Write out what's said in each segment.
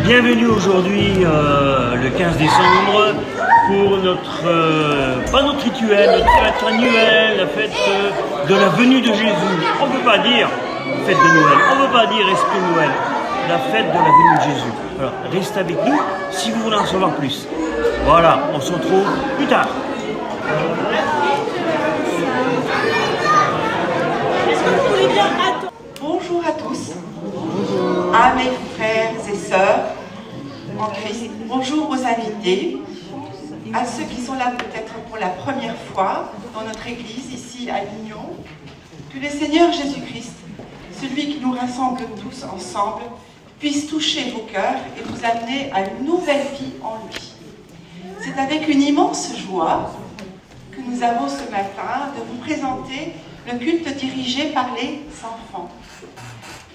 Bienvenue aujourd'hui, le 15 décembre, pour notre, pas notre rituel, notre fête annuelle, la fête de la venue de Jésus. On ne peut pas dire fête de Noël, on ne peut pas dire esprit Noël, la fête de la venue de Jésus. Alors, restez avec nous si vous voulez en savoir plus. Voilà, on se retrouve plus tard. Bonjour à tous, à mes frères et sœurs en Christ. Bonjour aux invités, à ceux qui sont là peut-être pour la première fois dans notre église, ici à l'Union. Que le Seigneur Jésus-Christ, celui qui nous rassemble tous ensemble, puisse toucher vos cœurs et vous amener à une nouvelle vie en lui. C'est avec une immense joie que nous avons ce matin de vous présenter le culte dirigé par les enfants.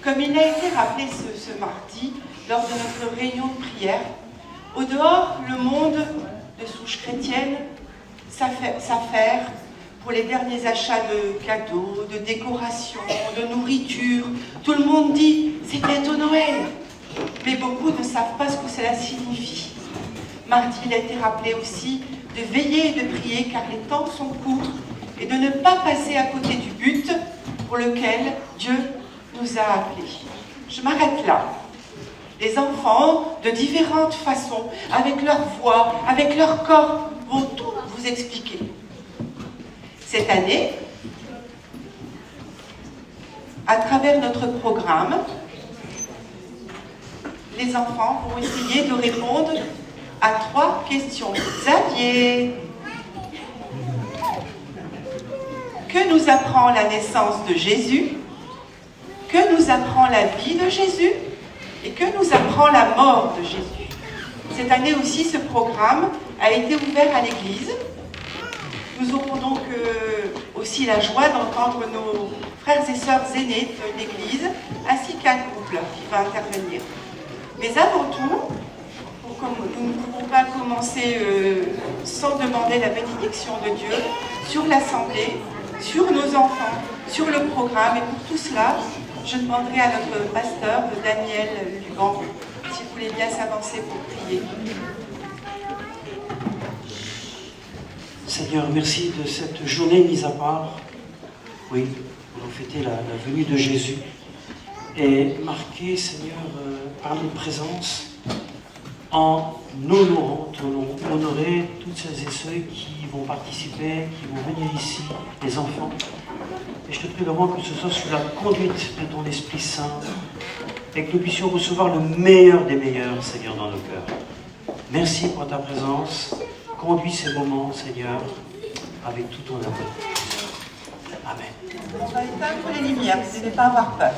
Comme il a été rappelé ce mardi, lors de notre réunion de prière, au dehors, le monde de souche chrétienne s'affaire pour les derniers achats de cadeaux, de décorations, de nourriture. Tout le monde dit « c'est bientôt Noël », mais beaucoup ne savent pas ce que cela signifie. Mardi, il a été rappelé aussi de veiller et de prier car les temps sont courts et de ne pas passer à côté du but pour lequel Dieu nous a appelés. Je m'arrête là. Les enfants, de différentes façons, avec leur voix, avec leur corps, vont tout vous expliquer. Cette année, à travers notre programme, les enfants vont essayer de répondre à 3 questions. Xavier, que nous apprend la naissance de Jésus? Que nous apprend la vie de Jésus? Et que nous apprend la mort de Jésus? Cette année aussi, ce programme a été ouvert à l'Église. Nous aurons donc aussi la joie d'entendre nos frères et sœurs aînés de l'Église, ainsi qu'un couple qui va intervenir. Mais avant tout, nous ne pouvons pas commencer sans demander la bénédiction de Dieu sur l'Assemblée, sur nos enfants, sur le programme. Et pour tout cela, je demanderai à notre pasteur, Daniel Lugan, s'il voulait bien s'avancer pour prier. Seigneur, merci de cette journée mise à part. Oui, pour fêter la venue de Jésus. Et marquée, Seigneur, par notre présence, en honorant ton nom, honorer toutes celles et ceux qui vont participer, qui vont venir ici, les enfants. Et je te prie vraiment que ce soit sous la conduite de ton Esprit Saint et que nous puissions recevoir le meilleur des meilleurs, Seigneur, dans nos cœurs. Merci pour ta présence. Conduis ces moments, Seigneur, avec tout ton amour. Amen. On va éteindre les lumières, vous ne devez pas avoir peur.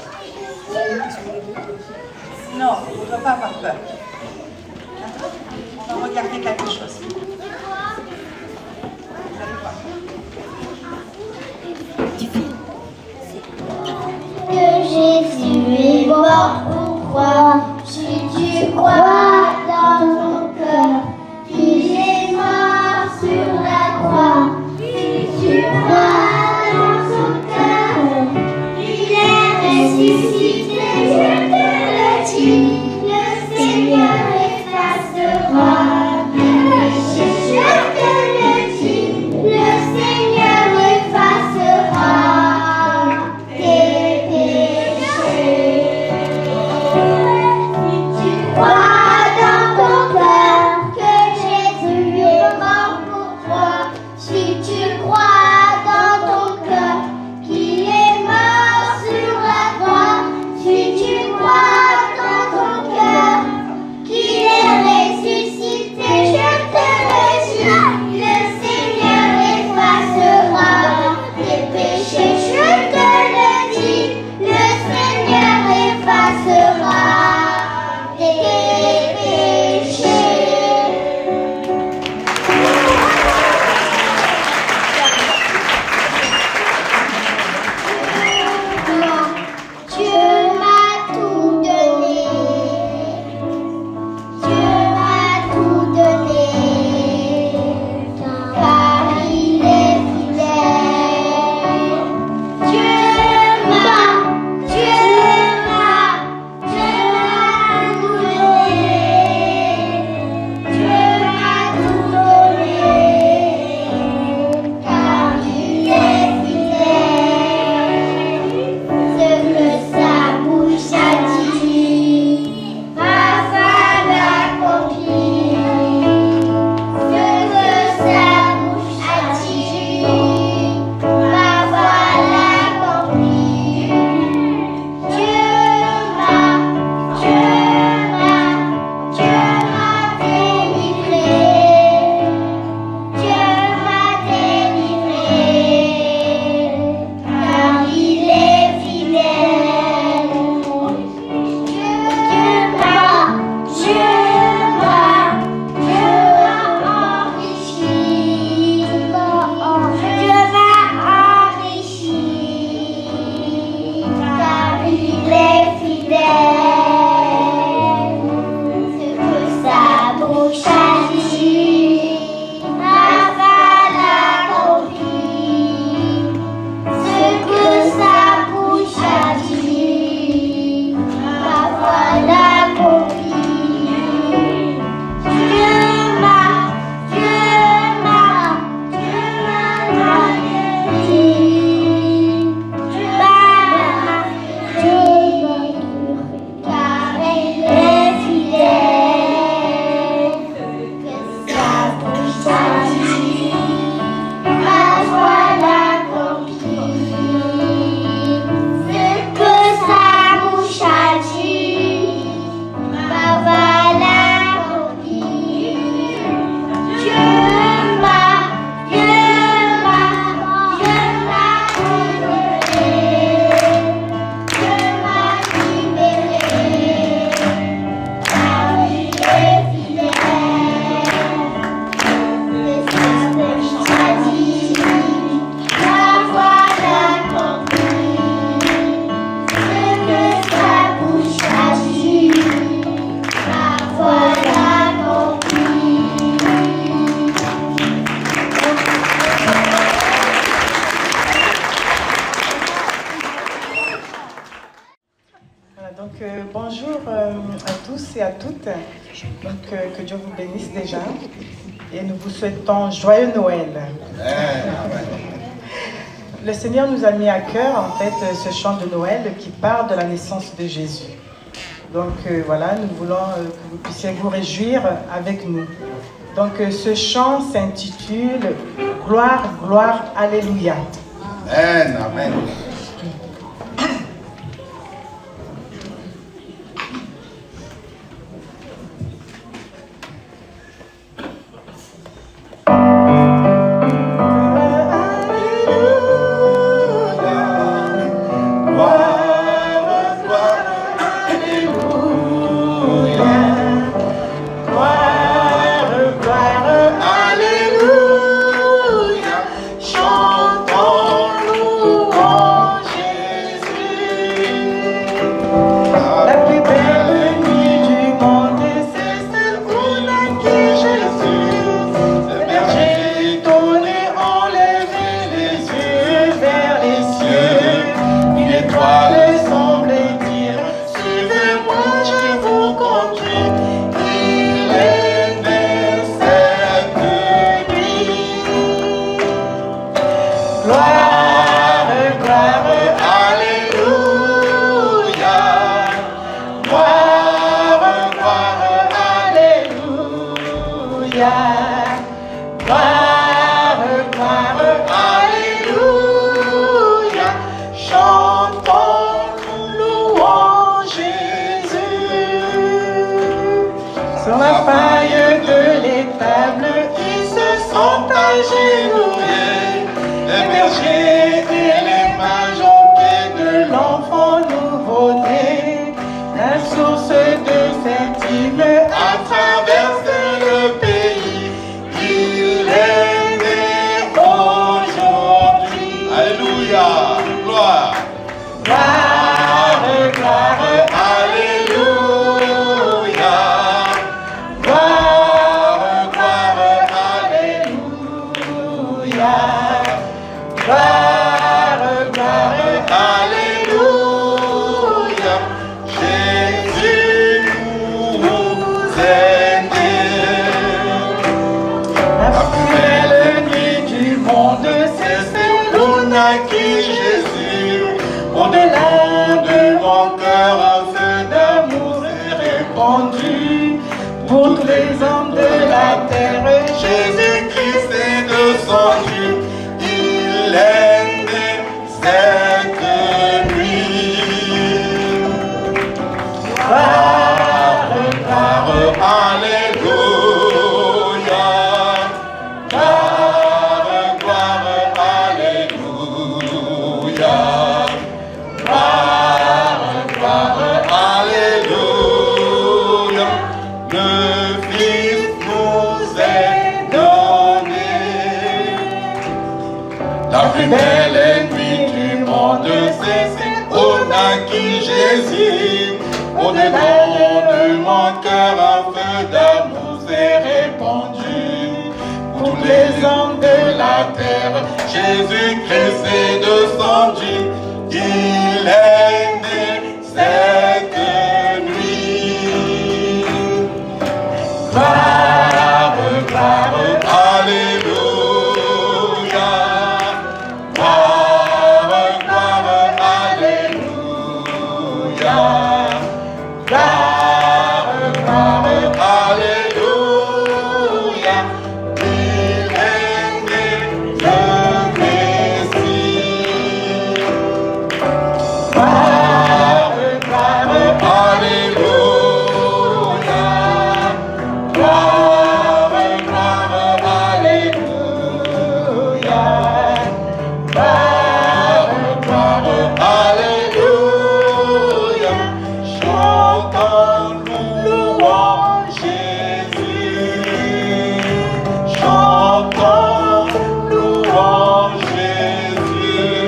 Non, on ne doit pas avoir peur. On va regarder quelque chose. Vous allez voir. Que Jésus est mort pour toi, si tu crois dans ton cœur qu'il est mort sur la croix, si tu crois dans son cœur qu'il est ressuscité, je te le dis, le Seigneur effacera mes péchés, je te le dis, le Seigneur effacera tes péchés. Si tu crois tous et à toutes. Donc, que Dieu vous bénisse déjà. Et nous vous souhaitons joyeux Noël. Le Seigneur nous a mis à cœur, en fait, ce chant de Noël qui parle de la naissance de Jésus. Donc, voilà, nous voulons que vous puissiez vous réjouir avec nous. Donc, ce chant s'intitule « Gloire, gloire, Alléluia ». Amen, amen. Sur la paille de l'étable, ils se sont agenouillés. Les bergers et les mages au pied de l'enfant nouveau-né. La source de cet hymne a traversé le pays. Il est né aujourd'hui. Alléluia, gloire. Gloire, gloire, alléluia. Gloire, gloire, alléluia. Gloire, gloire, alléluia. Jésus nous est né. La plus belle nuit du monde, c'est celle où naquit Jésus. Au-delà de mon cœur, un feu d'amour est répandu. Pour tous les hommes de la terre, Jésus-Christ est descendu. Il est né cette nuit. Gloire, gloire, Alléluia. gloire, gloire, alléluia. Gloire, gloire, Alléluia. Le Fils nous est donné. La plus belle nuit du monde, c'est celle où naquit Jésus. Au-dedans de mon cœur, un feu d'amour s'est répandu. pour tous les hommes de la terre. Jésus-Christ est descendu. Il est né cette nuit. Gloire, gloire, Alléluia. Gloire, gloire, Alléluia. gloire, gloire, Alléluia. Il est né le Messie. gloire, gloire, Alléluia. gloire, gloire, alléluia. Gloire, gloire, Alléluia. chantons, louons Jésus. Chantons, louons Jésus.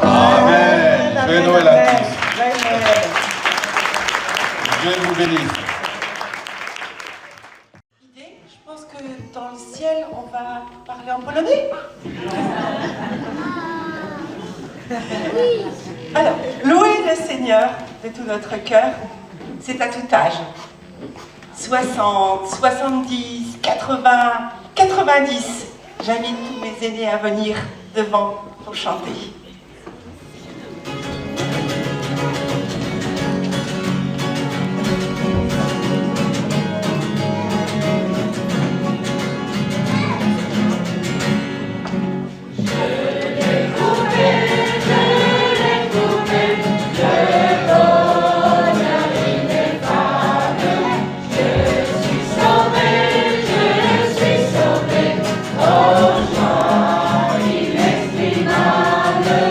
Amen. Joyeux Noël à tous. Joyeux Noël. Dieu vous bénisse. Idée, je pense que dans le ciel, on va parler en polonais. Alors, louez le Seigneur de tout notre cœur, c'est à tout âge. 60, 70, 80, 90. J'invite tous mes aînés à venir devant pour chanter. Oh, joie inestimable.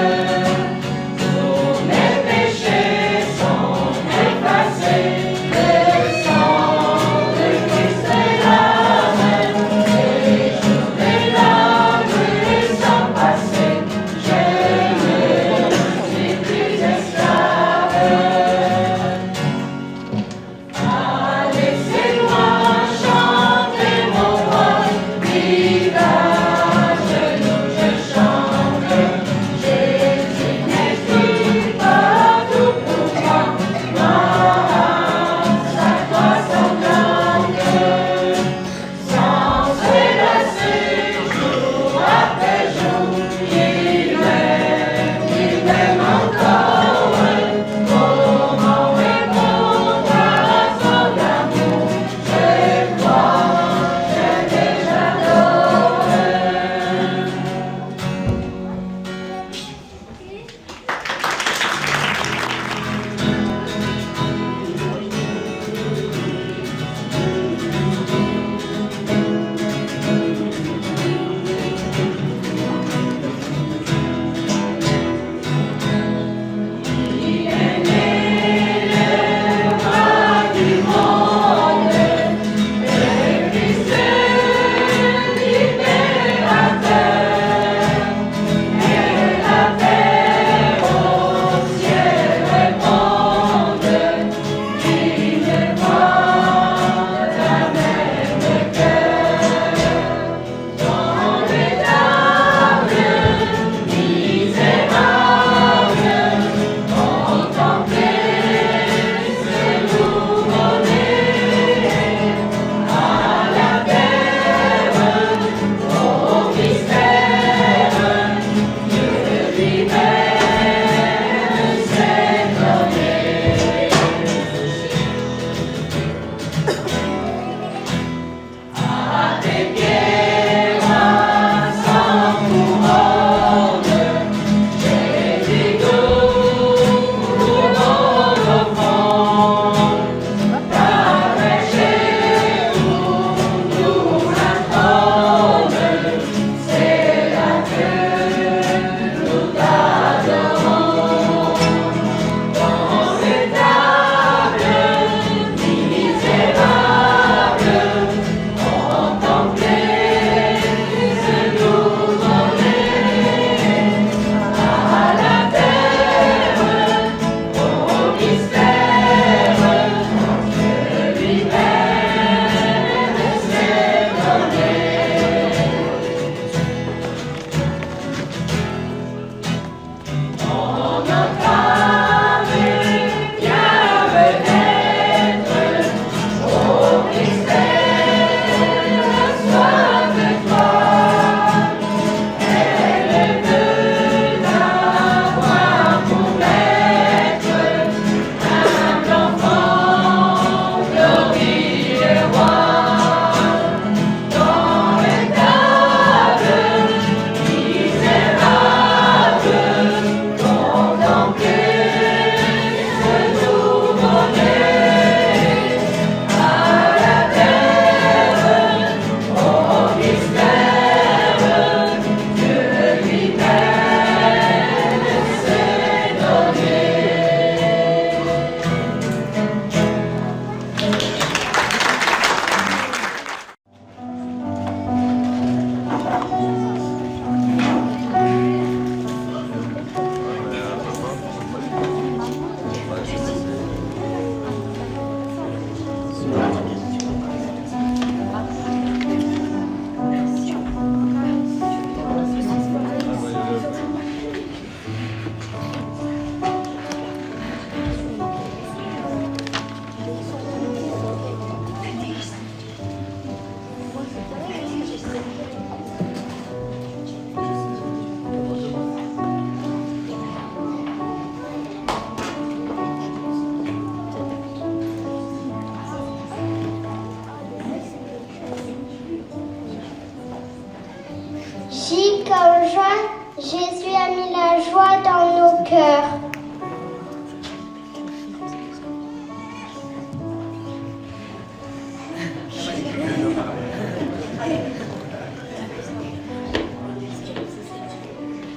Jésus a mis la joie dans nos cœurs.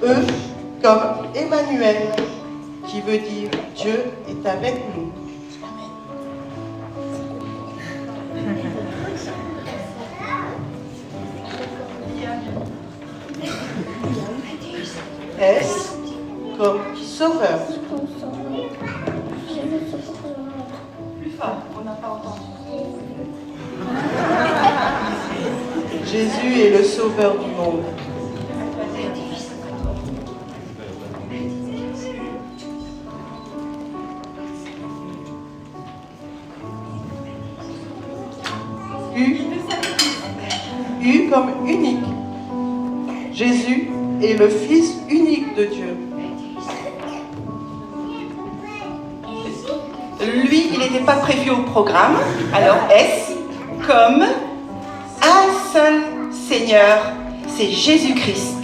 E comme Emmanuel, qui veut dire Dieu est avec nous. S comme Sauveur. Plus fort, on n'a pas entendu. Jésus est le Sauveur du monde. U comme unique. Jésus est le Fils unique de Dieu. Lui, il n'était pas prévu au programme. Alors S comme un seul Seigneur, c'est Jésus-Christ.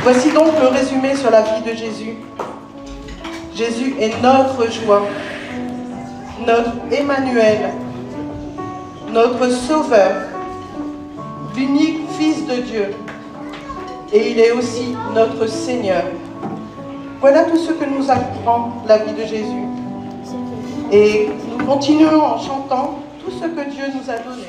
Voici donc le résumé sur la vie de Jésus. Jésus est notre joie, notre Emmanuel, notre Sauveur, l'unique Fils de Dieu. Et il est aussi notre Seigneur. Voilà tout ce que nous apprend la vie de Jésus. Et nous continuons en chantant tout ce que Dieu nous a donné.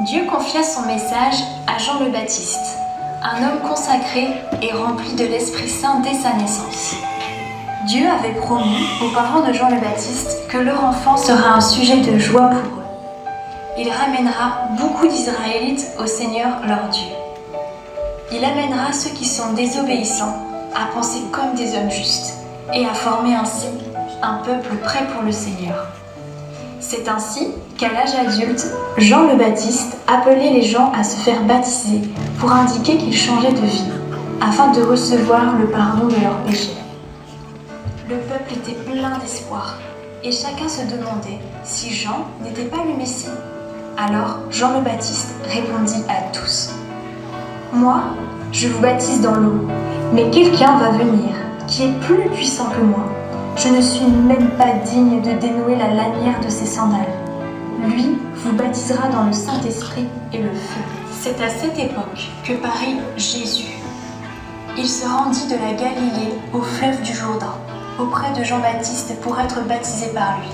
Dieu confia son message à Jean le Baptiste, un homme consacré et rempli de l'Esprit Saint dès sa naissance. Dieu avait promis aux parents de Jean le Baptiste que leur enfant sera un sujet de joie pour eux. Il ramènera beaucoup d'Israélites au Seigneur leur Dieu. Il amènera ceux qui sont désobéissants à penser comme des hommes justes et à former ainsi un peuple prêt pour le Seigneur. C'est ainsi qu'à l'âge adulte, Jean le Baptiste appelait les gens à se faire baptiser pour indiquer qu'ils changeaient de vie, afin de recevoir le pardon de leurs péchés. Le peuple était plein d'espoir, et chacun se demandait si Jean n'était pas le Messie. Alors Jean le Baptiste répondit à tous : « Moi, je vous baptise dans l'eau, mais quelqu'un va venir qui est plus puissant que moi. Je ne suis même pas digne de dénouer la lanière de ses sandales. Lui vous baptisera dans le Saint-Esprit et le feu. » C'est à cette époque que parut Jésus. Il se rendit de la Galilée au fleuve du Jourdain, auprès de Jean-Baptiste pour être baptisé par lui.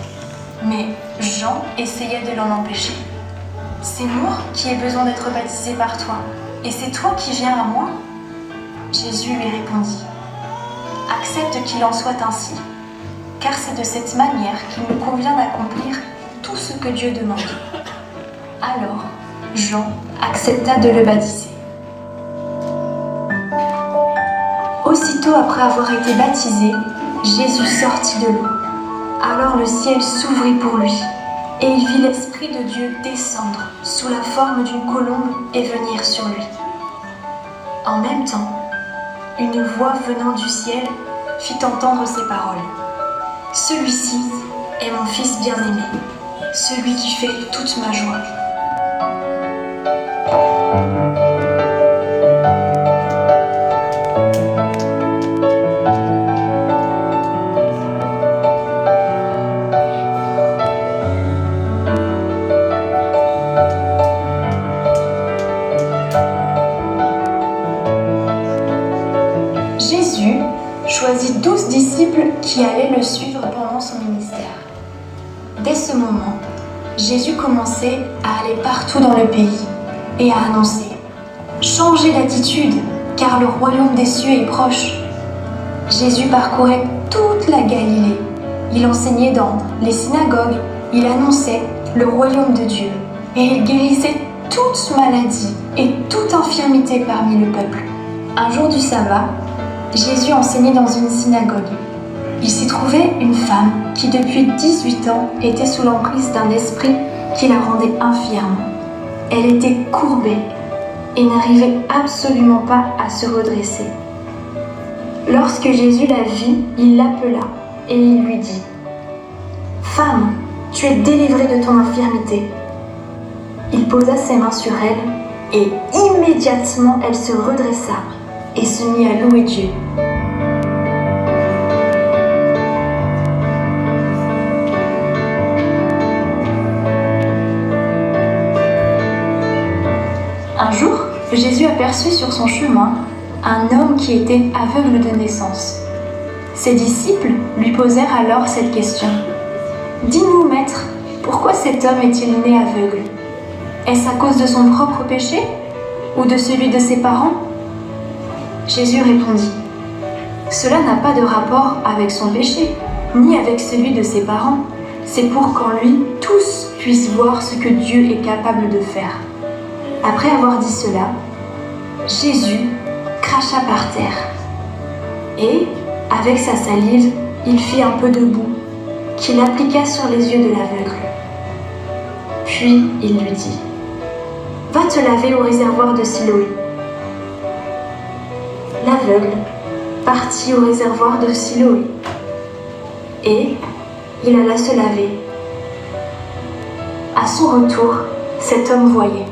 Mais Jean essaya de l'en empêcher. « C'est moi qui ai besoin d'être baptisé par toi, et c'est toi qui viens à moi ?» Jésus lui répondit : « Accepte qu'il en soit ainsi, car c'est de cette manière qu'il me convient d'accomplir tout ce que Dieu demande. » Alors, Jean accepta de le baptiser. Aussitôt après avoir été baptisé, Jésus sortit de l'eau. Alors le ciel s'ouvrit pour lui, et il vit l'Esprit de Dieu descendre sous la forme d'une colombe et venir sur lui. En même temps, une voix venant du ciel fit entendre ces paroles : « Celui-ci est mon Fils bien-aimé, celui qui fait toute ma joie. » Jésus choisit 12 disciples qui allaient le suivre pendant son ministère. Dès ce moment, Jésus commençait à aller partout dans le pays et à annoncer « Changez d'attitude, car le royaume des cieux est proche ». Jésus parcourait toute la Galilée. Il enseignait dans les synagogues, il annonçait le royaume de Dieu et il guérissait toute maladie et toute infirmité parmi le peuple. Un jour du sabbat, Jésus enseignait dans une synagogue. Il s'y trouvait une femme qui depuis 18 ans était sous l'emprise d'un esprit qui la rendait infirme. Elle était courbée et n'arrivait absolument pas à se redresser. Lorsque Jésus la vit, il l'appela et il lui dit « Femme, tu es délivrée de ton infirmité. » Il posa ses mains sur elle et immédiatement elle se redressa et se mit à louer Dieu. Un jour, Jésus aperçut sur son chemin un homme qui était aveugle de naissance. Ses disciples lui posèrent alors cette question. « Dis-nous, Maître, pourquoi cet homme est-il né aveugle? Est-ce à cause de son propre péché ou de celui de ses parents ?» Jésus répondit « Cela n'a pas de rapport avec son péché, ni avec celui de ses parents. C'est pour qu'en lui, tous puissent voir ce que Dieu est capable de faire. » Après avoir dit cela, Jésus cracha par terre et, avec sa salive, il fit un peu de boue qu'il appliqua sur les yeux de l'aveugle. Puis il lui dit « Va te laver au réservoir de Siloé. » L'aveugle partit au réservoir de Siloé et il alla se laver. À son retour, cet homme voyait.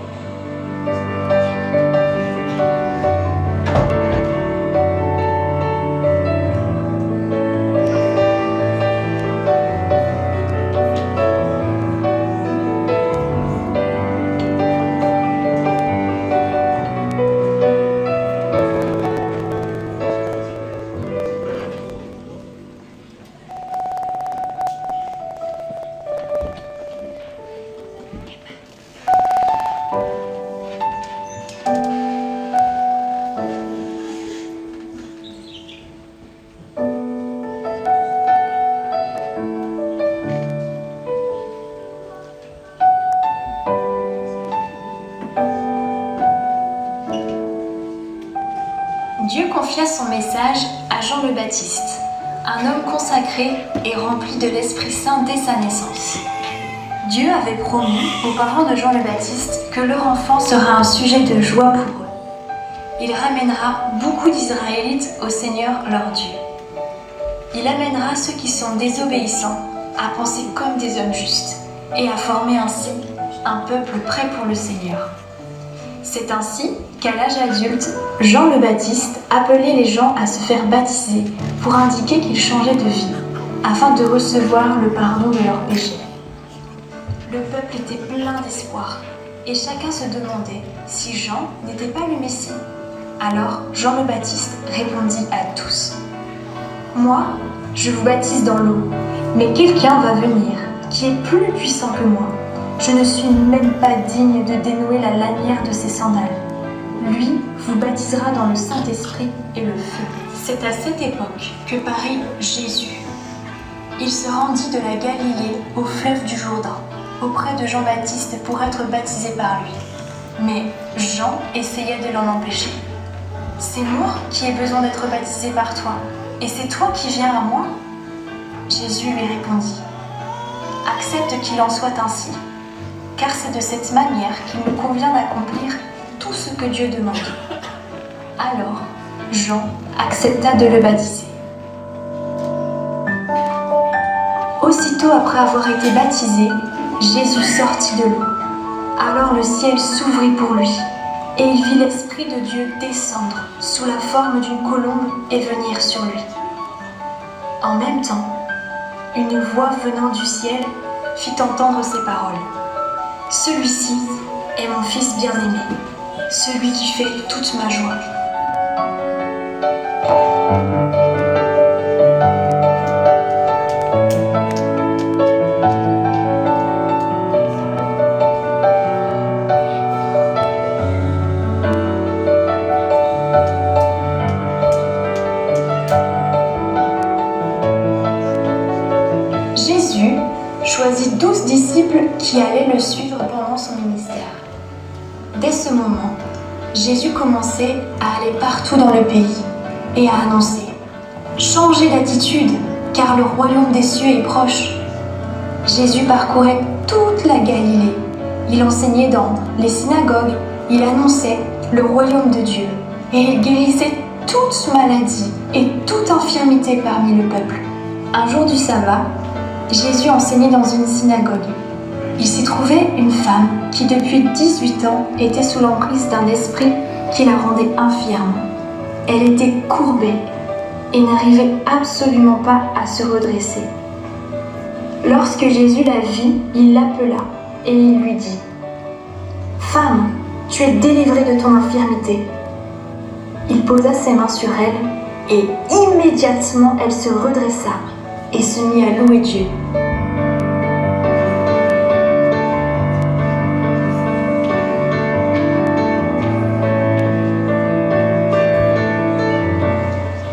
Dieu confia son message à Jean le Baptiste, un homme consacré et rempli de l'Esprit Saint dès sa naissance. Dieu avait promis aux parents de Jean le Baptiste que leur enfant sera un sujet de joie pour eux. Il ramènera beaucoup d'Israélites au Seigneur leur Dieu. Il amènera ceux qui sont désobéissants à penser comme des hommes justes et à former ainsi un peuple prêt pour le Seigneur. C'est ainsi qu'à l'âge adulte, Jean le Baptiste appelait les gens à se faire baptiser pour indiquer qu'ils changeaient de vie, afin de recevoir le pardon de leurs péchés. Le peuple était plein d'espoir, et chacun se demandait si Jean n'était pas le Messie. Alors Jean le Baptiste répondit à tous « Moi, je vous baptise dans l'eau, mais quelqu'un va venir qui est plus puissant que moi. Je ne suis même pas digne de dénouer la lanière de ses sandales. Lui vous baptisera dans le Saint-Esprit et le feu. » C'est à cette époque que parut Jésus. Il se rendit de la Galilée au fleuve du Jourdain, auprès de Jean-Baptiste pour être baptisé par lui. Mais Jean essaya de l'en empêcher. « C'est moi qui ai besoin d'être baptisé par toi, et c'est toi qui viens à moi ?» Jésus lui répondit « Accepte qu'il en soit ainsi, car c'est de cette manière qu'il me convient d'accomplir tout ce que Dieu demande. » Alors, Jean accepta de le baptiser. Aussitôt après avoir été baptisé, Jésus sortit de l'eau. Alors le ciel s'ouvrit pour lui, et il vit l'Esprit de Dieu descendre sous la forme d'une colombe et venir sur lui. En même temps, une voix venant du ciel fit entendre ces paroles. « Celui-ci est mon Fils bien-aimé, celui qui fait toute ma joie. » suivre pendant son ministère. Dès ce moment, Jésus commençait à aller partout dans le pays et à annoncer « Changez d'attitude, car le royaume des cieux est proche ». Jésus parcourait toute la Galilée. Il enseignait dans les synagogues, il annonçait le royaume de Dieu et il guérissait toute maladie et toute infirmité parmi le peuple. Un jour du sabbat, Jésus enseignait dans une synagogue. Il s'y trouvait une femme qui depuis 18 ans était sous l'emprise d'un esprit qui la rendait infirme. Elle était courbée et n'arrivait absolument pas à se redresser. Lorsque Jésus la vit, il l'appela et il lui dit « Femme, tu es délivrée de ton infirmité. » Il posa ses mains sur elle et immédiatement elle se redressa et se mit à louer Dieu.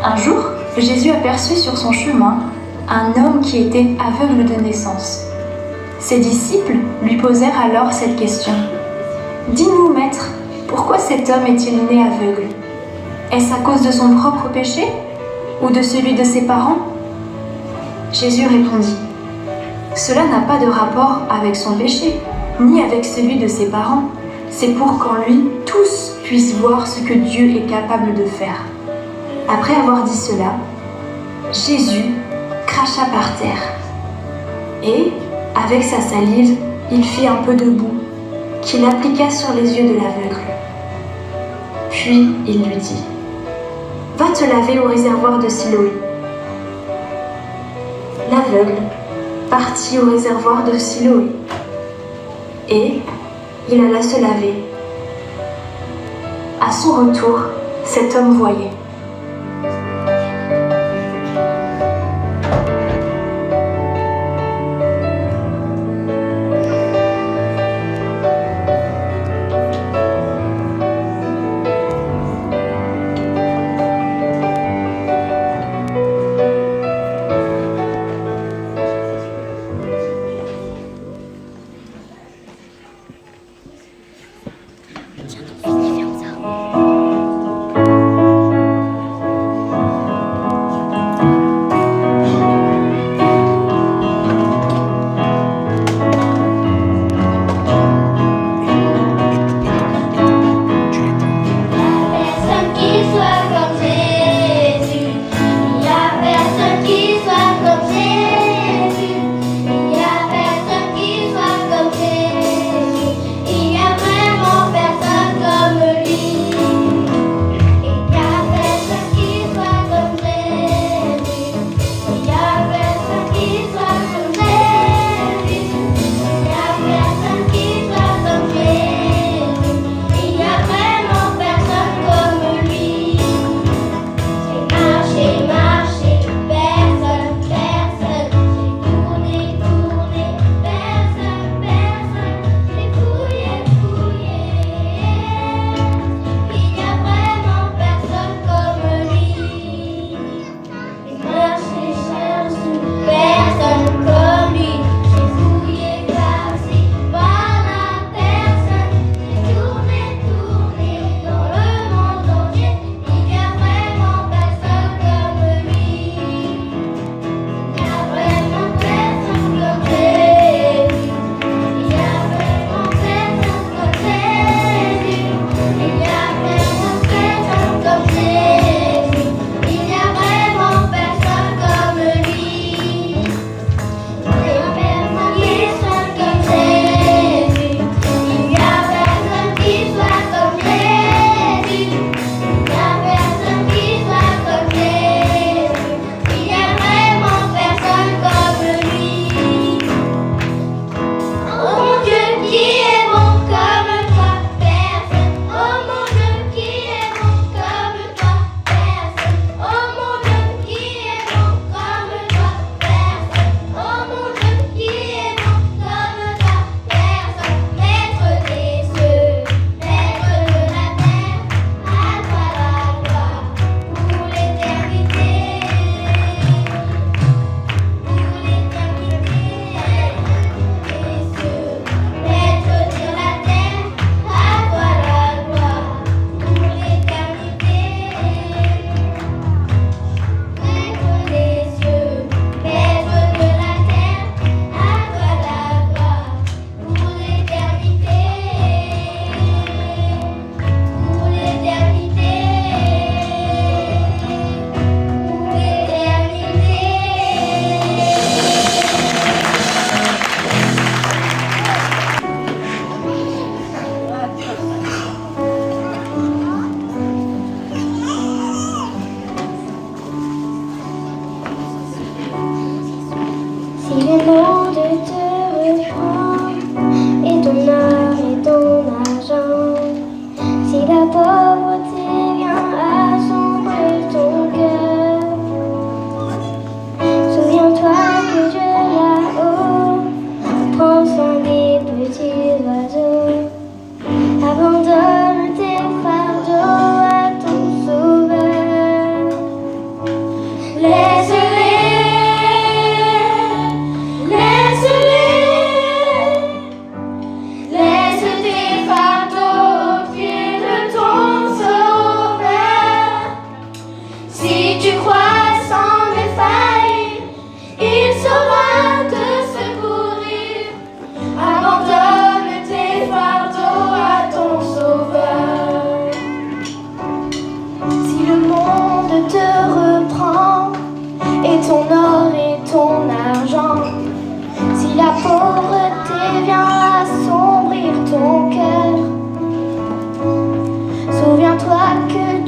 Un jour, Jésus aperçut sur son chemin un homme qui était aveugle de naissance. Ses disciples lui posèrent alors cette question. « Dis-nous, Maître, pourquoi cet homme est-il né aveugle ? Est-ce à cause de son propre péché ou de celui de ses parents ?» Jésus répondit « Cela n'a pas de rapport avec son péché, ni avec celui de ses parents. C'est pour qu'en lui, tous puissent voir ce que Dieu est capable de faire. » Après avoir dit cela, Jésus cracha par terre et, avec sa salive, il fit un peu de boue qu'il appliqua sur les yeux de l'aveugle. Puis il lui dit « Va te laver au réservoir de Siloé. » L'aveugle partit au réservoir de Siloé et il alla se laver. À son retour, cet homme voyait.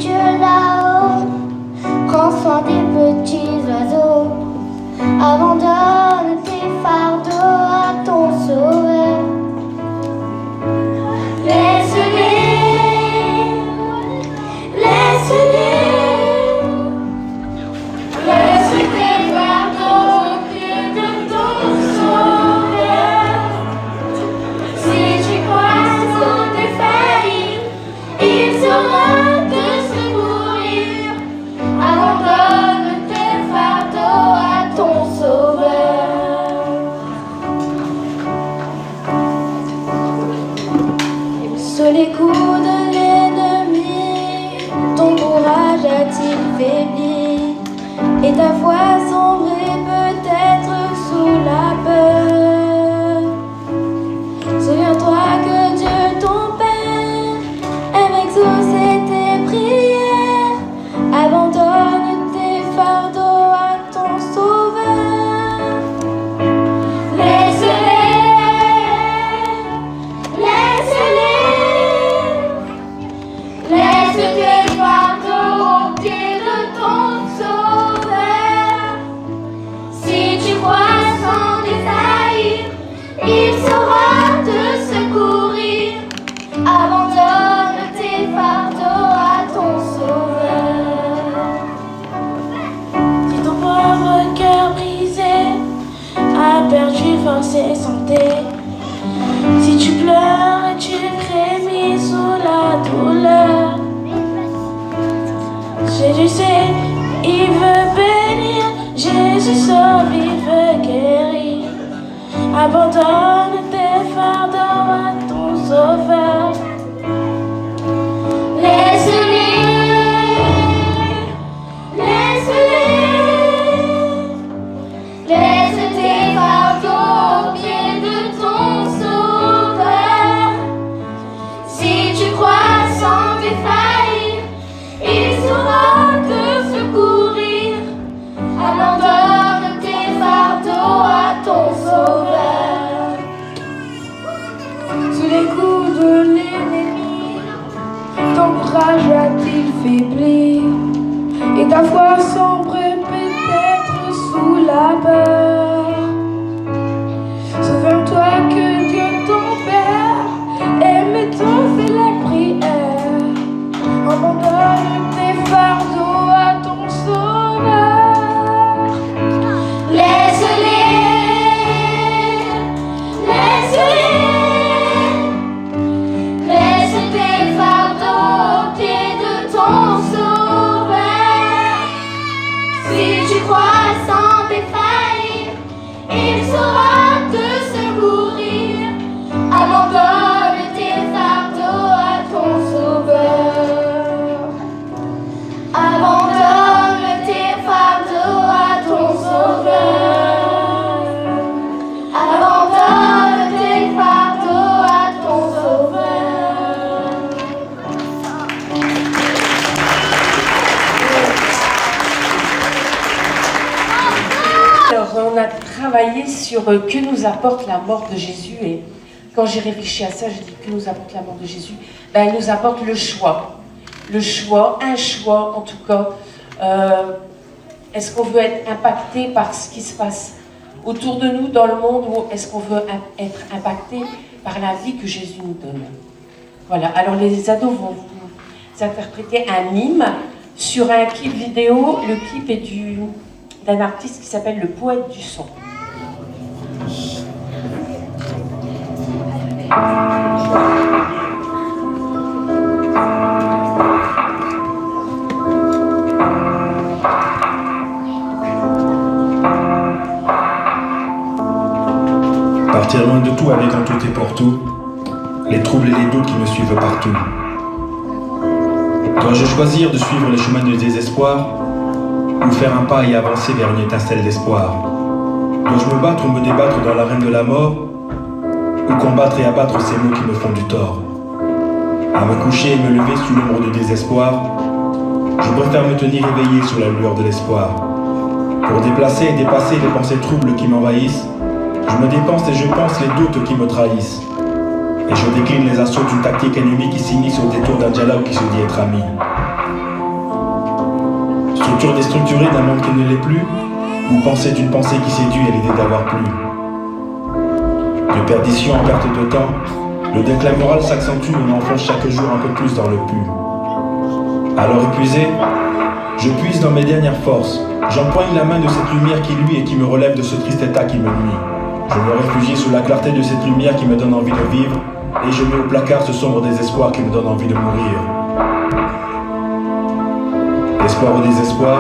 Dieu là-haut prend soin des petits oiseaux. Abandonne tes fardeaux à ton sauveur. Laisse-les, laisse-les, laisse tes fardeaux au pied de ton sauveur. Si tu crois sans défaillir, il saura te secourir. Abandonne tes fardeaux à ton sauveur. Sous les coups de l'ennemi, ton courage a-t-il faibli? Et ta foi sombrée peut-être sous la peur. Souviens-toi que Dieu, ton Père, aime exaucer tes prières. Abandonne tes fardeaux à ton sauveur. Laisse-les, laisse-les, laisse tes fardeaux au pied de ton sauveur. Si tu crois sans défaillir, il saura te secourir. Abandonne tes fardeaux à ton sauveur. Si ton pauvre cœur brisé a perdu force et santé, si tu pleures et tu frémis sous la douleur, Jésus sait, il veut bénir, Jésus sauve, il veut guérir. Abandonne tes fardeaux à ton sauveur. Laisse-les, laisse-les, laisse tes fardeaux au pied de ton sauveur. Si tu crois sans défaillir, il saura te secourir. Abandonne tes fardeaux à ton sauveur. Sous les coups de l'ennemi, ton courage a-t-il faibli? Et ta foi sombre peut-être sous la peur. Souviens-toi que Dieu, ton Père, aime exaucer les prières. Abandonne tes fardeaux à ton sauveur. Laisse-les, laisse-les, laisse tes fardeaux au pied de ton sauveur. Si tu crois sans défaillir, il saura te secourir. Abandonne tes fardeaux à ton sauveur. Abandonne tes fardeaux à ton sauveur. Abandonne tes fardeaux à ton sauveur. Alors, on a travaillé sur que nous apporte la mort de Jésus, et quand j'ai réfléchi à ça, j'ai dit que nous apporte la mort de Jésus. Ben, elle nous apporte le choix. Le choix, un choix en tout cas. Est-ce qu'on veut être impacté par ce qui se passe autour de nous dans le monde, ou est-ce qu'on veut être impacté par la vie que Jésus nous donne? Voilà, alors les ados vont vous interpréter un hymne sur un clip vidéo. Le clip est d'un artiste qui s'appelle le Poète du son. Partir loin de tout avec en tout et pour tout, les troubles et les doutes qui me suivent partout. Dois-je choisir de suivre les chemins du désespoir, ou faire un pas et avancer vers une étincelle d'espoir? Dois-je me battre ou me débattre dans l'arène de la mort, ou combattre et abattre ces mots qui me font du tort? À me coucher et me lever sous l'ombre du désespoir, je préfère me tenir éveillé sous la lueur de l'espoir. Pour déplacer et dépasser les pensées troubles qui m'envahissent, je me dépense et je pense les doutes qui me trahissent. Et je décline les assauts d'une tactique ennemie qui s'immisce au détour d'un dialogue qui se dit être ami. Lecture déstructurée d'un monde qui ne l'est plus, ou pensée d'une pensée qui séduit à l'idée d'avoir plus. De perdition en perte de temps, le déclin moral s'accentue et m'enfonce chaque jour un peu plus dans le pu. Alors épuisé, je puise dans mes dernières forces. J'empoigne la main de cette lumière qui luit et qui me relève de ce triste état qui me nuit. Je me réfugie sous la clarté de cette lumière qui me donne envie de vivre, et je mets au placard ce sombre désespoir qui me donne envie de mourir. Espoir ou désespoir,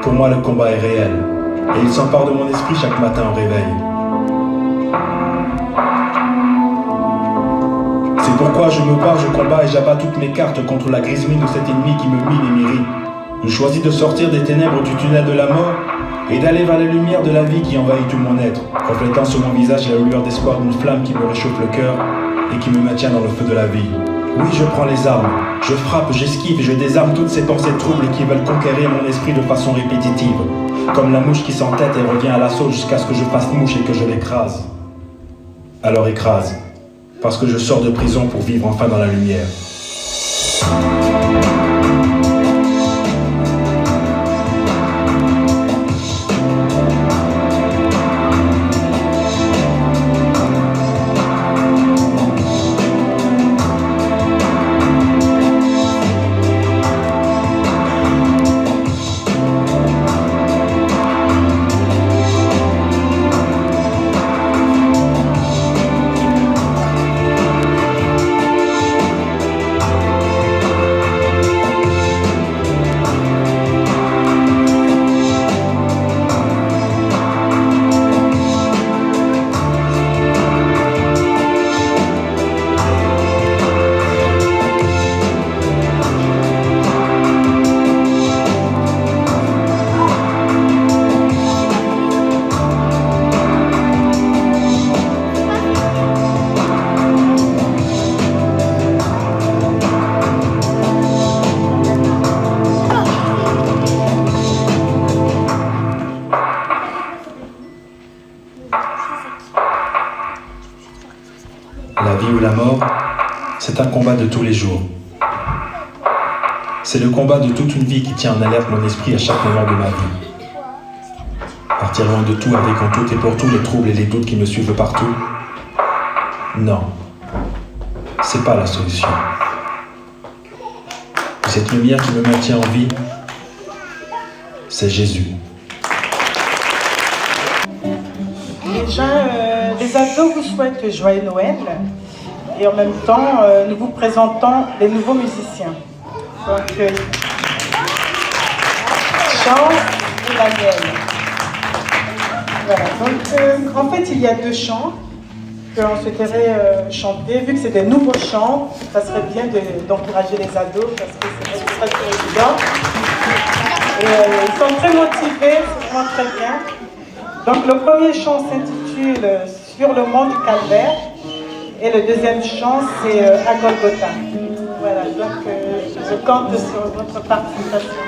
pour moi le combat est réel, et il s'empare de mon esprit chaque matin au réveil. C'est pourquoi je me bats, je combats et j'abats toutes mes cartes contre la grise mine de cet ennemi qui me mine et m'irrite. Je choisis de sortir des ténèbres du tunnel de la mort et d'aller vers la lumière de la vie qui envahit tout mon être, reflétant sur mon visage la lueur d'espoir d'une flamme qui me réchauffe le cœur et qui me maintient dans le feu de la vie. Oui, je prends les armes, je frappe, j'esquive et je désarme toutes ces pensées troubles qui veulent conquérir mon esprit de façon répétitive, comme la mouche qui s'entête et revient à l'assaut jusqu'à ce que je fasse mouche et que je l'écrase. Alors écrase, parce que je sors de prison pour vivre enfin dans la lumière. La vie ou la mort, c'est un combat de tous les jours. C'est le combat de toute une vie qui tient en alerte mon esprit à chaque moment de ma vie. Partir loin de tout avec en tout et pour tout les troubles et les doutes qui me suivent partout? Non, c'est pas la solution. Cette lumière qui me maintient en vie, c'est Jésus. Les ados vous souhaitent joyeux Noël et en même temps nous vous présentons les nouveaux musiciens. Donc Chant et Daniel. Voilà, donc en fait il y a deux chants qu'on souhaiterait chanter. Vu que c'est des nouveaux chants, ça serait bien d'encourager les ados parce que c'est très évident. Ils sont très motivés, c'est vraiment très bien. Donc le premier chant s'intitule Sur le mont du Calvaire et le deuxième chant c'est à Golgotha. Voilà, donc je compte sur votre participation.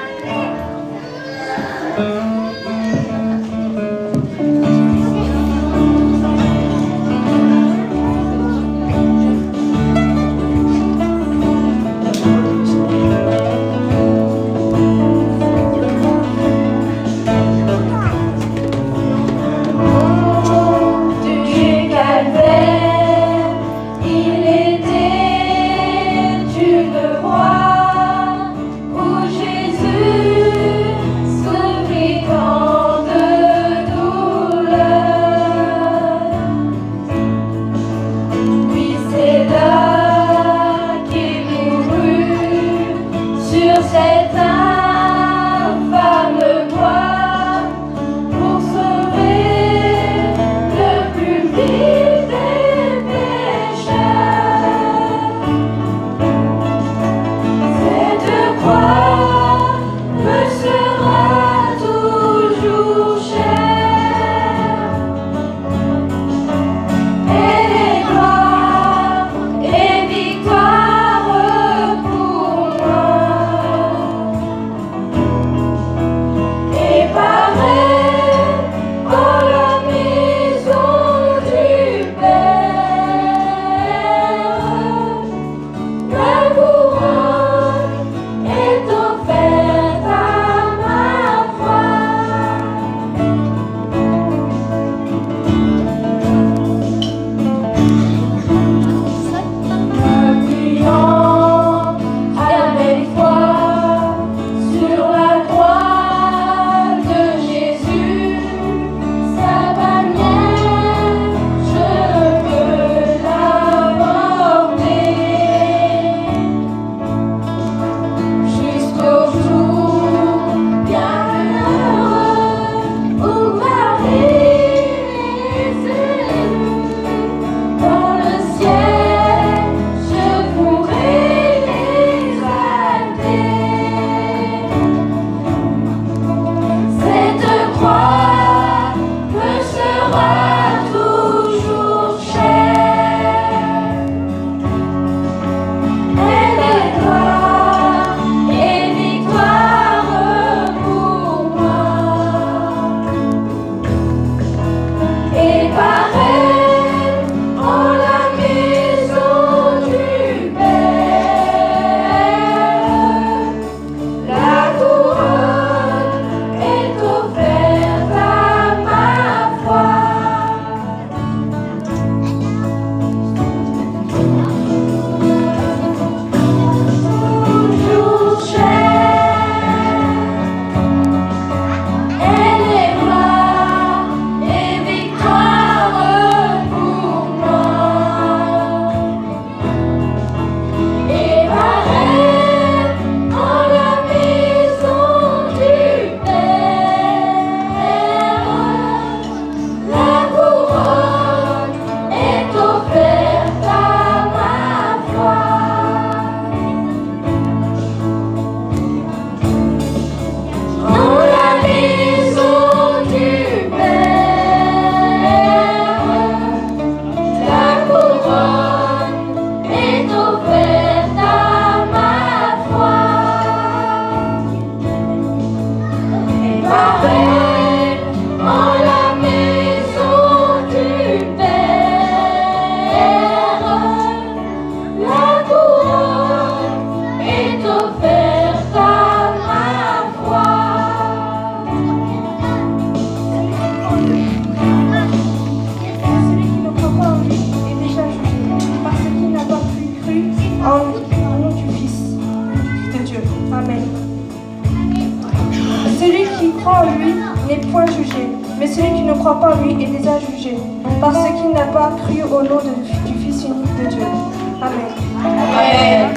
Jésus Noël, en la maison du Père, la couronne est offerte à ma foi. Celui qui ne croit pas en lui est déjà jugé, parce qu'il n'a pas cru en au nom du Fils de Dieu. Amen. Celui qui croit en lui n'est point jugé, mais celui qui ne croit pas en lui est déjà jugé, parce qu'il n'a pas cru au nom du Fils unique de Dieu. Amen. Amen.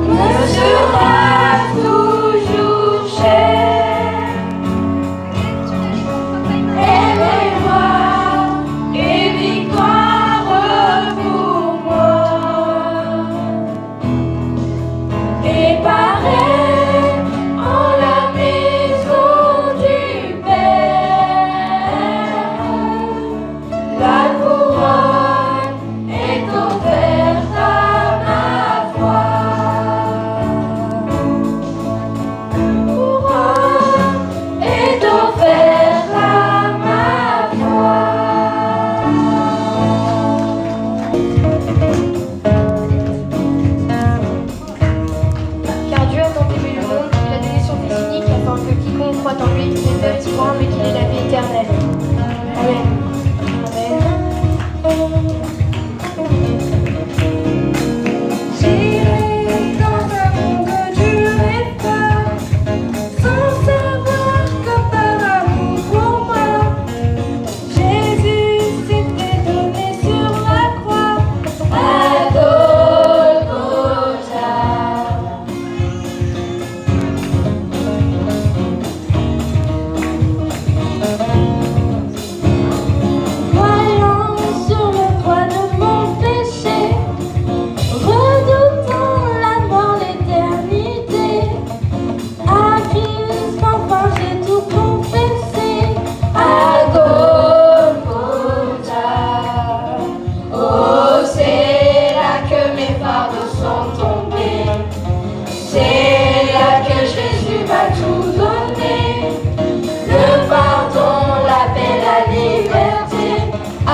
Me sera toujours cher. Aimez-moi et victoire pour moi. Et pareil en la maison du Père, la couronne est offerte à ma foi. Couronne est offerte à ma foi. Car Dieu a tant aimé le monde qu'il a donné son Fils unique afin que quiconque croit en lui ne périsse point mais qu'il ait la vie éternelle. Amen. J'irai dans un monde dur et peur, sans savoir que par amour pour moi, Jésus s'était donné sur la croix à Golgotha. Voyant sur le poids de mon péché, redoutant la mort, l'éternité, à Christ enfin j'ai tout confessé à Golgotha. Oh, c'est là que mes fardeaux sont tombés, c'est là que Jésus m'a tout donné, le pardon, la paix, la liberté à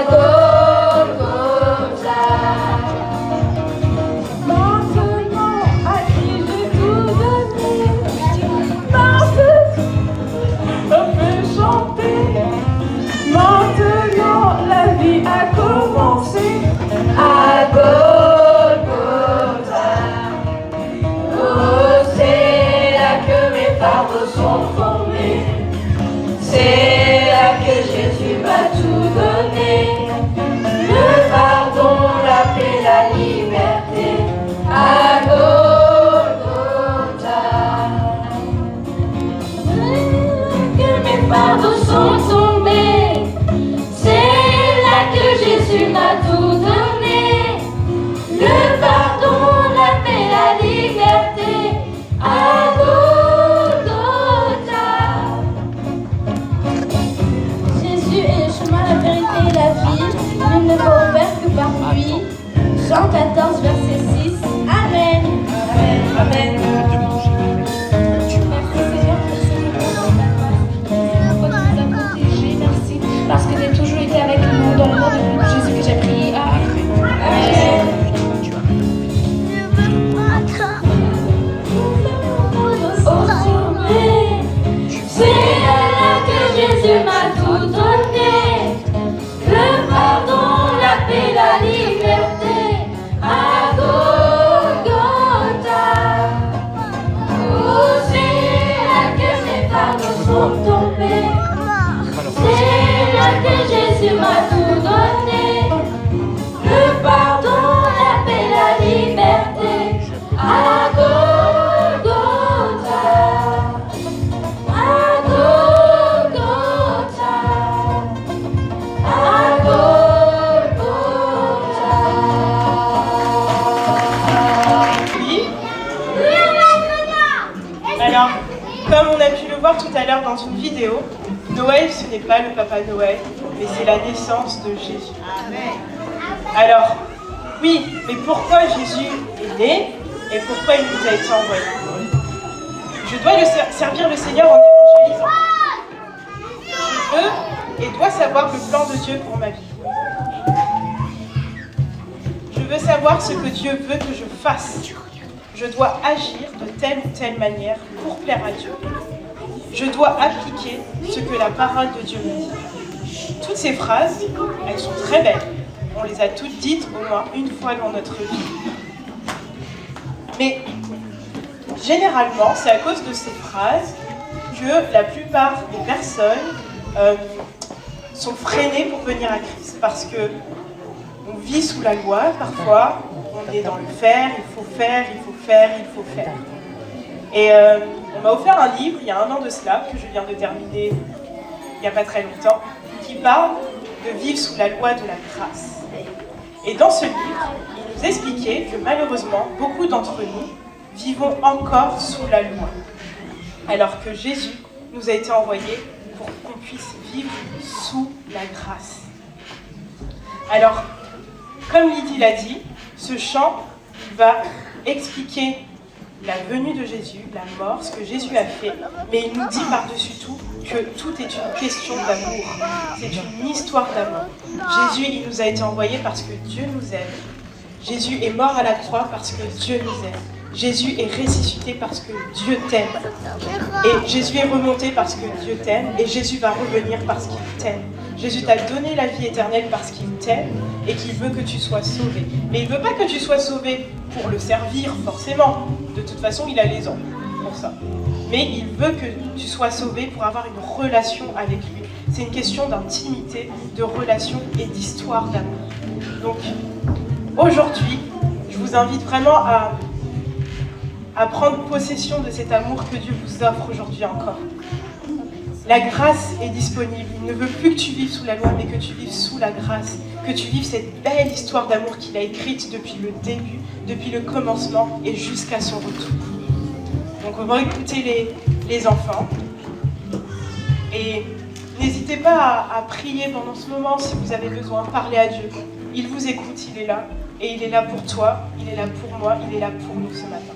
Golgotha. Maintenant à qui j'ai tout donné, maintenant on peut chanter. Maintenant la vie a commencé à Golgotha. Oh, c'est là que mes fardeaux sont tombés, c'est là que Jésus m'a tout donné, le pardon, la paix, la liberté à Golgotha. Que mes fardeaux sont tombés, c'est là que Jésus m'a tout donné, le pardon, la paix, la liberté à Golgotha. Jésus est le chemin, la vérité et la vie, nul ne va au Père que par lui. Jean 14, verset 6. Amen. Amen. Amen. Merci Seigneur pour ce moment dans ta grâce. Pourquoi tu nous as protégés, merci. Parce que tu as toujours été avec nous dans le nom de Jésus que j'ai prié. Amen. Amen. C'est là que Jésus m'a tout donné, le pardon, la paix, la liberté à Golgotha. Oh, c'est là que mes fardeaux sont tombés, c'est là que Jésus m'a tout donné, le pardon, la paix, la liberté à Golgotha. Alors, comme on a pu le voir tout à l'heure dans une vidéo, Noël, ce n'est pas le Papa Noël, mais c'est la naissance de Jésus. Alors, oui, mais pourquoi Jésus est né et pourquoi il nous a été envoyé. Je dois servir le Seigneur en évangélisant. Je veux et dois savoir le plan de Dieu pour ma vie. Je veux savoir ce que Dieu veut que je fasse. Je dois agir de telle ou telle manière pour plaire à Dieu. Je dois appliquer ce que la parole de Dieu me dit. Toutes ces phrases, elles sont très belles. On les a toutes dites au moins une fois dans notre vie. Mais généralement, c'est à cause de ces phrases que la plupart des personnes sont freinées pour venir à Christ. Parce que on vit sous la loi, parfois, on est dans le faire, il faut faire, il faut faire, il faut faire. Et on m'a offert un livre, il y a 1 an de cela, que je viens de terminer il n'y a pas très longtemps, qui parle de vivre sous la loi de la grâce. Et dans ce livre, il nous expliquait que malheureusement, beaucoup d'entre nous vivons encore sous la loi, alors que Jésus nous a été envoyé pour qu'on puisse vivre sous la grâce. Alors, comme Lydie l'a dit, ce chant va expliquer la venue de Jésus, la mort, ce que Jésus a fait, mais il nous dit par-dessus tout que tout est une question d'amour. C'est une histoire d'amour. Jésus, il nous a été envoyé parce que Dieu nous aime. Jésus est mort à la croix parce que Dieu nous aime. Jésus est ressuscité parce que Dieu t'aime. Et Jésus est remonté parce que Dieu t'aime. Et Jésus va revenir parce qu'il t'aime. Jésus t'a donné la vie éternelle parce qu'il t'aime et qu'il veut que tu sois sauvé. Mais il ne veut pas que tu sois sauvé pour le servir, forcément. De toute façon, il a les ans pour ça. Mais il veut que tu sois sauvé pour avoir une relation avec lui. C'est une question d'intimité, de relation et d'histoire d'amour. Donc, aujourd'hui, je vous invite vraiment à prendre possession de cet amour que Dieu vous offre aujourd'hui encore. La grâce est disponible. Il ne veut plus que tu vives sous la loi, mais que tu vives sous la grâce. Que tu vives cette belle histoire d'amour qu'il a écrite depuis le début, depuis le commencement et jusqu'à son retour. Donc on va écouter les enfants. Et n'hésitez pas à prier pendant ce moment si vous avez besoin. Parlez à Dieu. Il vous écoute, il est là. Et il est là pour toi, il est là pour moi, il est là pour nous ce matin.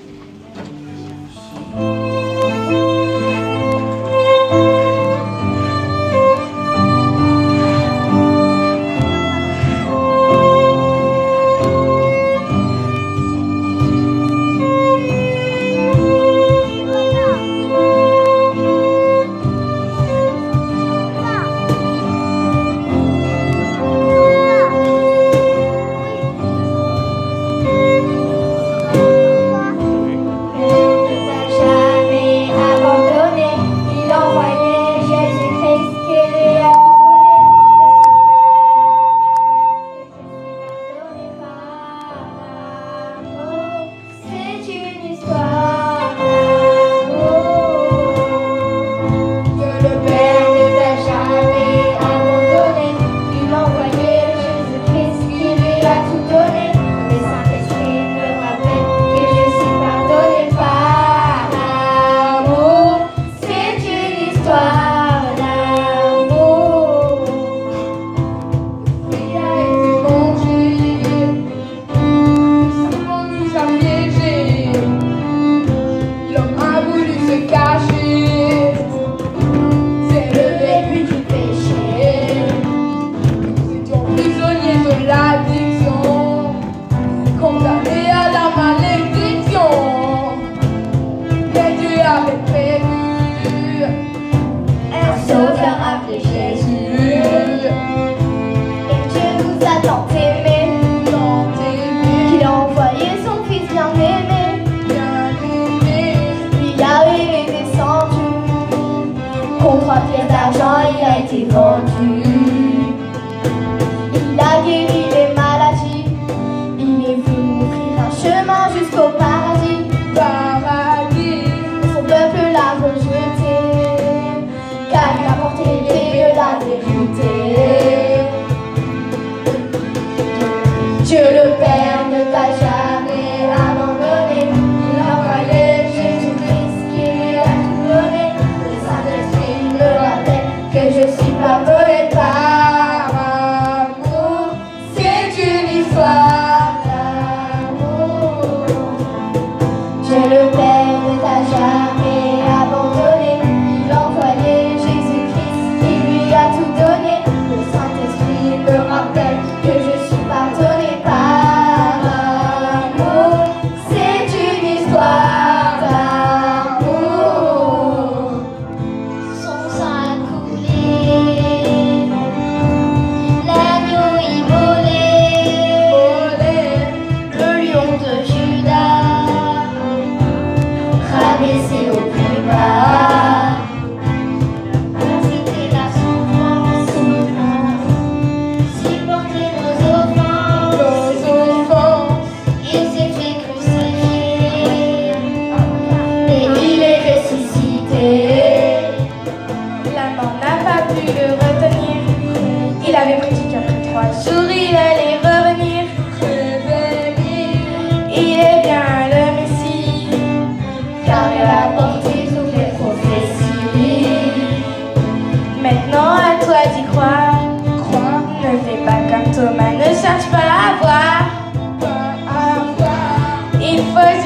Que je suis pardonné par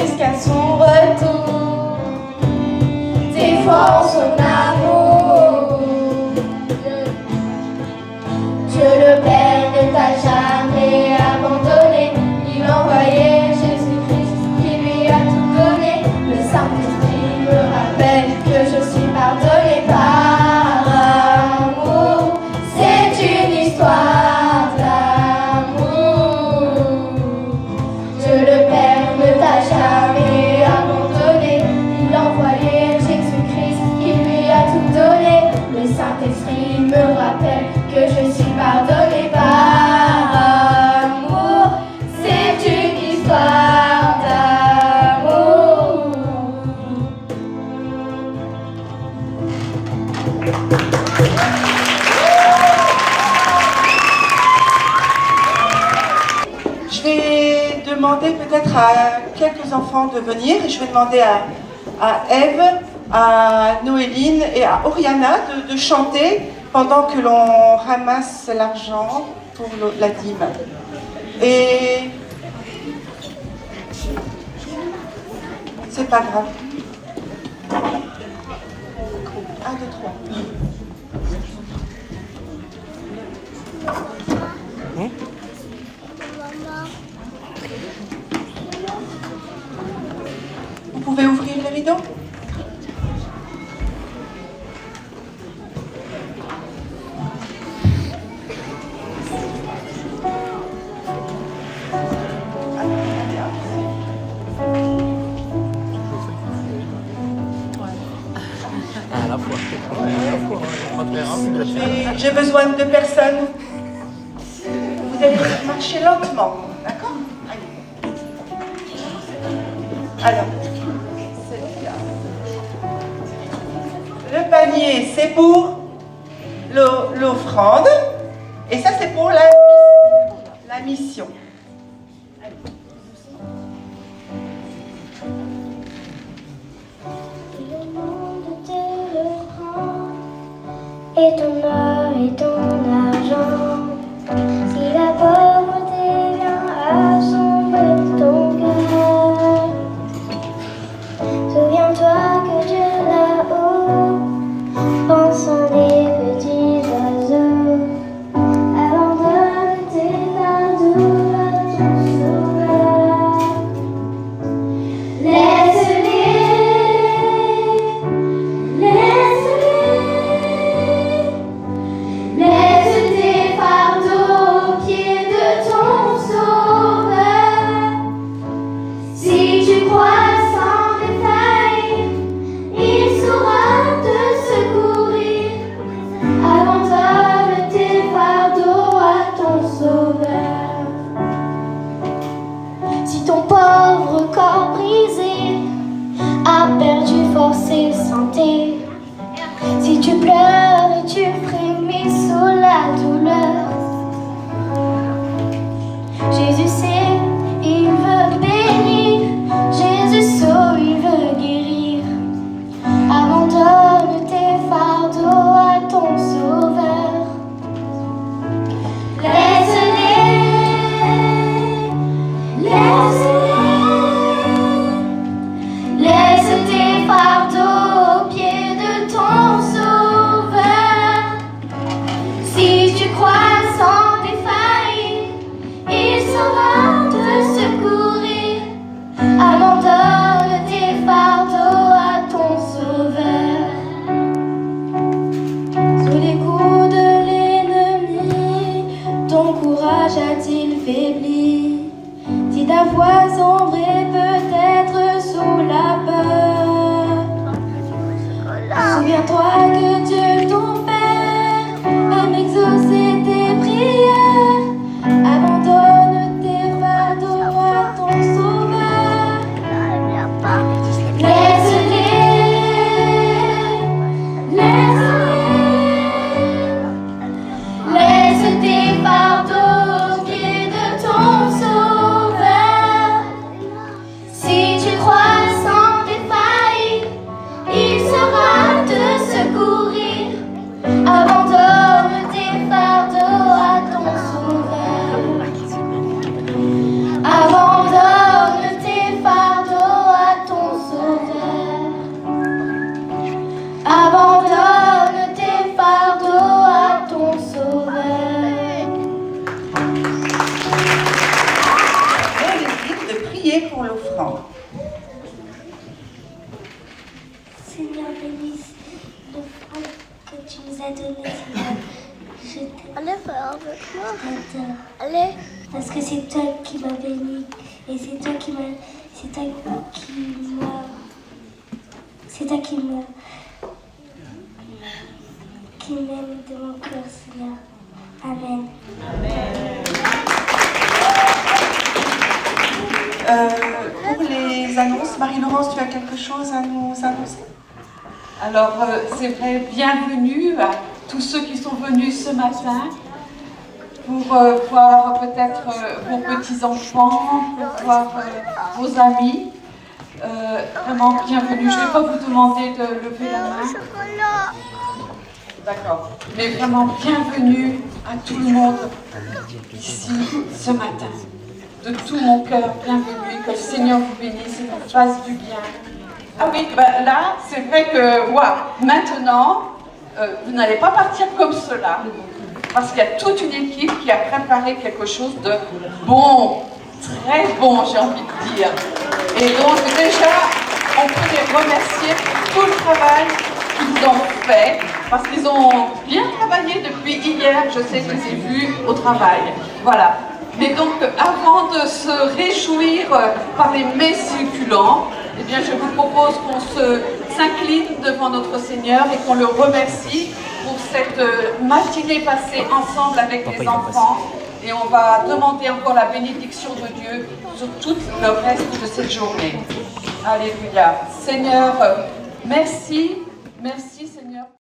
jusqu'à son retour. Défends son amour. Dieu le Père ne t'a jamais abandonné. Il envoyait Jésus-Christ qui lui a tout donné. Le Saint-Esprit me rappelle que je suis pardonné par amour. C'est une histoire d'amour. Dieu le Père ne t'a jamais abandonné. Il envoyait Jésus-Christ qui lui a tout donné. Le Saint-Esprit me rappelle que je suis pardonné par amour. C'est une histoire d'amour. Je vais demander peut-être à quelques enfants de venir. Je vais demander à Eve, à Noéline et à Oriana de chanter pendant que l'on ramasse l'argent pour la dîme. Et c'est pas grave. 1, 2, 3. Vous pouvez ouvrir les rideaux? J'ai besoin de personnes. Vous allez marcher lentement, d'accord? Alors, le panier, c'est pour l'offrande, et ça, c'est pour la mission. Le monde te le rend, et ton or et ton argent. Si la pauvreté vient assombrir ton cœur, souviens-toi que Dieu là-haut pense en des petits oiseaux. Abandonne tes fardeaux à ton sauveur. Laisse-les, laisse tes fardeaux aux pieds de ton sauveur. Si tu crois sans détail, il saura te secourir. Abandonne tes fardeaux à ton sauveur. Si ton pauvre corps brisé a perdu force et santé, si tu pleures et tu frémis sous la douleur, Jésus sait, il veut bénir. Jésus sait, il veut guérir. Abandonne tes fardeaux à ton sauveur. Laisse-les, laisse tes fardeaux aux pieds de ton sauveur. Si tu crois Allez. Parce que c'est toi qui m'as béni. Et c'est toi qui m'as... C'est toi qui m'aime de mon cœur, Seigneur. Amen. Pour les annonces, Marie-Laurence, tu as quelque chose à nous annoncer? Alors, c'est vrai, bienvenue à tous ceux qui sont venus ce matin pour voir peut-être vos petits-enfants, pour voir vos amis. Vraiment bienvenue. Je ne vais pas vous demander de lever la main. D'accord. Mais vraiment bienvenue à tout le monde ici ce matin. De tout mon cœur, bienvenue. Que le Seigneur vous bénisse et vous fasse du bien. Ah oui, ben là, c'est vrai que maintenant, vous n'allez pas partir comme cela. Parce qu'il y a toute une équipe qui a préparé quelque chose de bon, très bon, j'ai envie de dire. Et donc déjà, on peut les remercier pour tout le travail qu'ils ont fait, parce qu'ils ont bien travaillé depuis hier, je sais que je les ai vus au travail. Voilà. Mais donc, avant de se réjouir par les mets succulents, eh bien, je vous propose qu'on s'incline devant notre Seigneur et qu'on le remercie pour cette matinée passée ensemble avec les enfants. Et on va demander encore la bénédiction de Dieu sur tout le reste de cette journée. Alléluia. Seigneur, merci. Merci Seigneur.